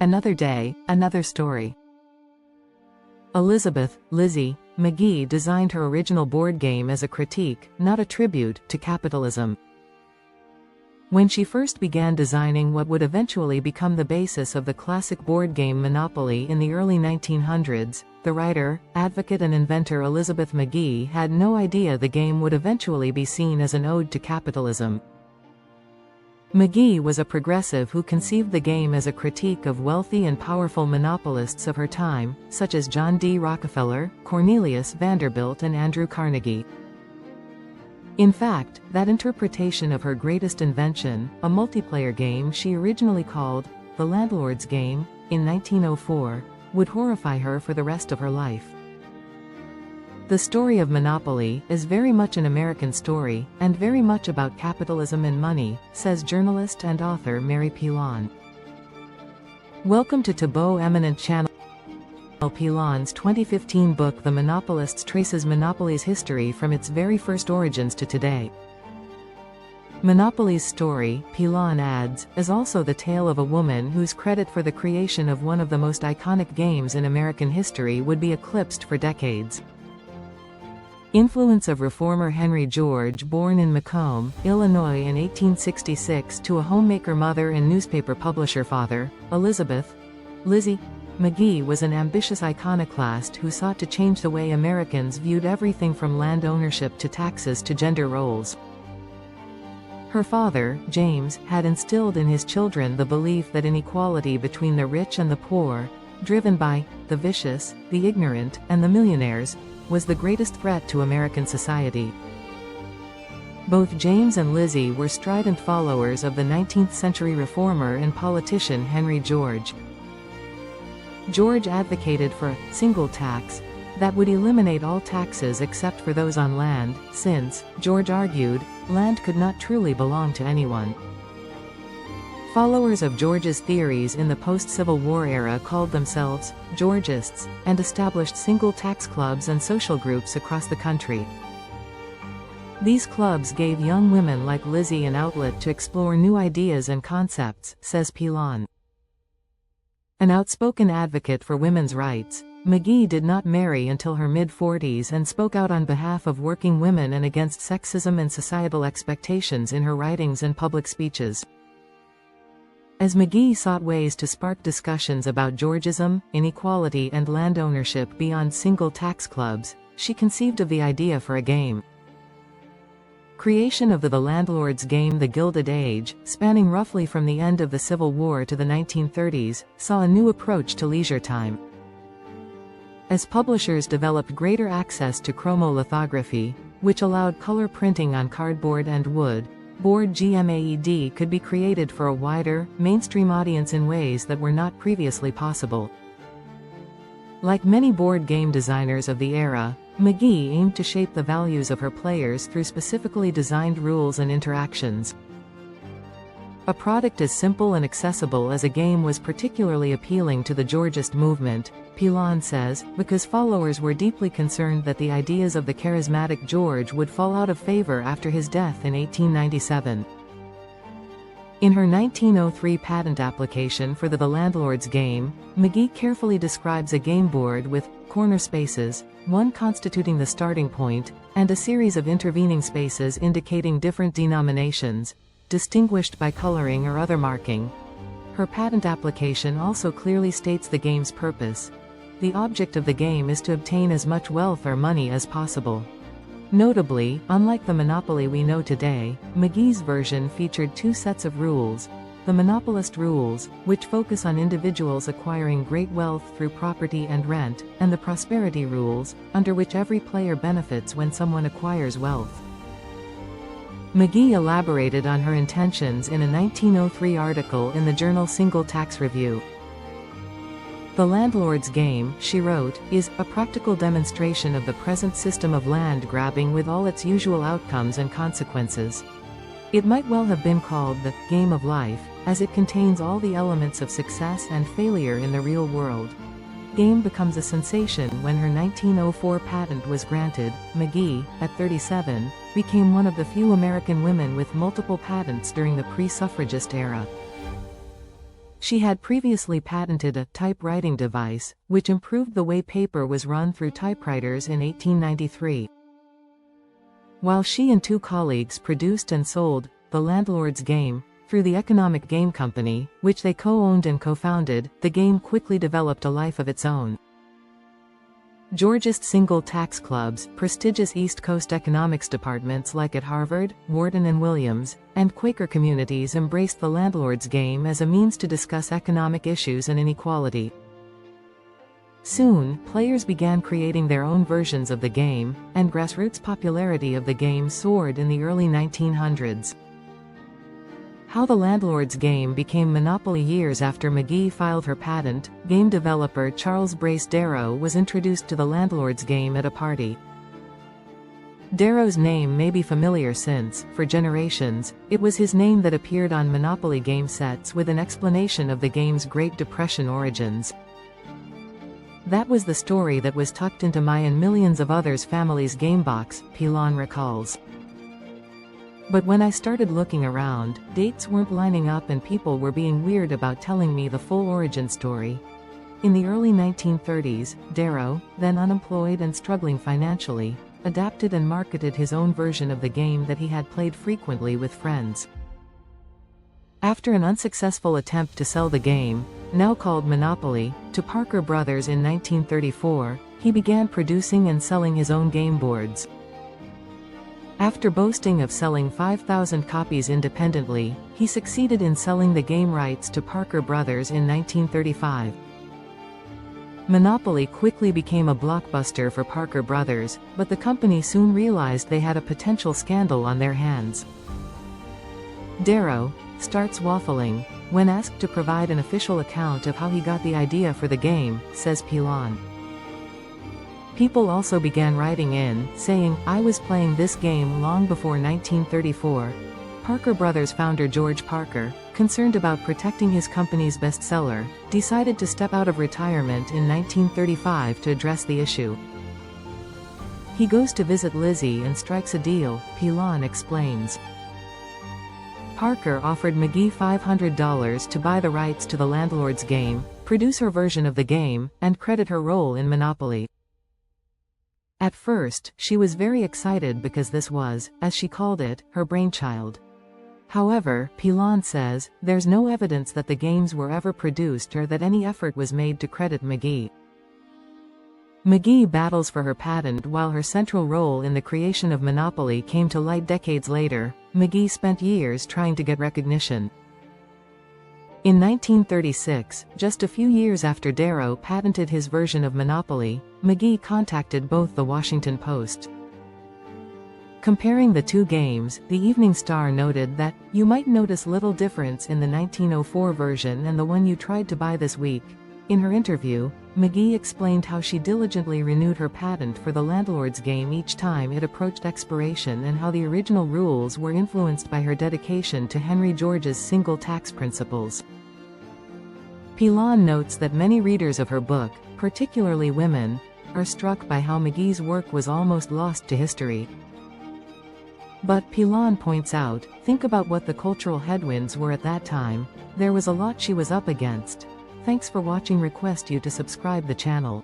Another day, another story. Elizabeth, Lizzie, Magie designed her original board game as a critique, not a tribute, to capitalism. When she first began designing what would eventually become the basis of the classic board game Monopoly in the early 1900s, the writer, advocate and inventor Elizabeth Magie had no idea the game would eventually be seen as an ode to capitalism. Magie was a progressive who conceived the game as a critique of wealthy and powerful monopolists of her time, such as John D. Rockefeller, Cornelius Vanderbilt and Andrew Carnegie. In fact, that interpretation of her greatest invention, a multiplayer game she originally called The Landlord's Game, in 1904, would horrify her for the rest of her life. The story of Monopoly is very much an American story, and very much about capitalism and money, says journalist and author Mary Pilon. Welcome to Taboo Eminent Channel. Pilon's 2015 book The Monopolists traces Monopoly's history from its very first origins to today. Monopoly's story, Pilon adds, is also the tale of a woman whose credit for the creation of one of the most iconic games in American history would be eclipsed for decades. Influence of reformer Henry George, born in Macomb, Illinois in 1866 to a homemaker mother and newspaper publisher father, Elizabeth, Lizzie, Magie was an ambitious iconoclast who sought to change the way Americans viewed everything from land ownership to taxes to gender roles. Her father, James, had instilled in his children the belief that inequality between the rich and the poor, driven by the vicious, the ignorant, and the millionaires, was the greatest threat to American society. Both James and Lizzie were strident followers of the 19th century reformer and politician Henry George. George advocated for a single tax that would eliminate all taxes except for those on land, since, George argued, land could not truly belong to anyone. Followers of George's theories in the post-Civil War era called themselves Georgists, and established single tax clubs and social groups across the country. These clubs gave young women like Lizzie an outlet to explore new ideas and concepts, says Pilon. An outspoken advocate for women's rights, Magie did not marry until her mid-40s and spoke out on behalf of working women and against sexism and societal expectations in her writings and public speeches. As Magie sought ways to spark discussions about Georgism, inequality and land ownership beyond single tax clubs, she conceived of the idea for a game. Creation of the Landlord's Game The Gilded Age, spanning roughly from the end of the Civil War to the 1930s, saw a new approach to leisure time. As publishers developed greater access to chromolithography, which allowed color printing on cardboard and wood, board GMAED could be created for a wider, mainstream audience in ways that were not previously possible. Like many board game designers of the era, Magie aimed to shape the values of her players through specifically designed rules and interactions. A product as simple and accessible as a game was particularly appealing to the Georgist movement, Pilon says, because followers were deeply concerned that the ideas of the charismatic George would fall out of favor after his death in 1897. In her 1903 patent application for the Landlord's Game, Magie carefully describes a game board with corner spaces, one constituting the starting point, and a series of intervening spaces indicating different denominations, distinguished by coloring or other marking. Her patent application also clearly states the game's purpose. The object of the game is to obtain as much wealth or money as possible. Notably, unlike the Monopoly we know today, Magie's version featured two sets of rules: the monopolist rules, which focus on individuals acquiring great wealth through property and rent, and the prosperity rules, under which every player benefits when someone acquires wealth. Magie elaborated on her intentions in a 1903 article in the journal Single Tax Review. The Landlord's Game, she wrote, is a practical demonstration of the present system of land grabbing with all its usual outcomes and consequences. It might well have been called the game of life, as it contains all the elements of success and failure in the real world. Game becomes a sensation when her 1904 patent was granted. Magie, at 37, became one of the few American women with multiple patents during the pre-suffragist era. She had previously patented a typewriting device, which improved the way paper was run through typewriters in 1893. While she and two colleagues produced and sold The Landlord's Game through the Economic Game Company, which they co-owned and co-founded, the game quickly developed a life of its own. Georgist single tax clubs, prestigious East Coast economics departments like at Harvard, Wharton and Williams, and Quaker communities embraced the landlord's game as a means to discuss economic issues and inequality. Soon, players began creating their own versions of the game, and grassroots popularity of the game soared in the early 1900s. How the Landlord's Game became Monopoly. Years after Magie filed her patent, game developer Charles Brace Darrow was introduced to the Landlord's Game at a party. Darrow's name may be familiar since, for generations, it was his name that appeared on Monopoly game sets with an explanation of the game's Great Depression origins. That was the story that was tucked into my and millions of others' families' gamebox, Pilon recalls. But when I started looking around, dates weren't lining up and people were being weird about telling me the full origin story. In the early 1930s, Darrow, then unemployed and struggling financially, adapted and marketed his own version of the game that he had played frequently with friends. After an unsuccessful attempt to sell the game, now called Monopoly, to Parker Brothers in 1934, he began producing and selling his own game boards. After boasting of selling 5,000 copies independently, he succeeded in selling the game rights to Parker Brothers in 1935. Monopoly quickly became a blockbuster for Parker Brothers, but the company soon realized they had a potential scandal on their hands. Darrow starts waffling when asked to provide an official account of how he got the idea for the game, says Pilon. People also began writing in, saying, "I was playing this game long before 1934. Parker Brothers founder George Parker, concerned about protecting his company's bestseller, decided to step out of retirement in 1935 to address the issue. He goes to visit Lizzie and strikes a deal," Pilon explains. Parker offered Magie $500 to buy the rights to the Landlord's Game, produce her version of the game, and credit her role in Monopoly. At first, she was very excited because this was, as she called it, her brainchild. However, Pilon says, there's no evidence that the games were ever produced or that any effort was made to credit Magie. Magie battles for her patent while her central role in the creation of Monopoly came to light decades later. Magie spent years trying to get recognition. In 1936, just a few years after Darrow patented his version of Monopoly, Magie contacted both the Washington Post. Comparing the two games, the Evening Star noted that, "You might notice little difference in the 1904 version and the one you tried to buy this week." In her interview, Magie explained how she diligently renewed her patent for the Landlord's Game each time it approached expiration and how the original rules were influenced by her dedication to Henry George's single tax principles. Pilon notes that many readers of her book, particularly women, are struck by how Magie's work was almost lost to history. But, Pilon points out, think about what the cultural headwinds were at that time. There was a lot she was up against. Thanks for watching. Request you to subscribe the channel.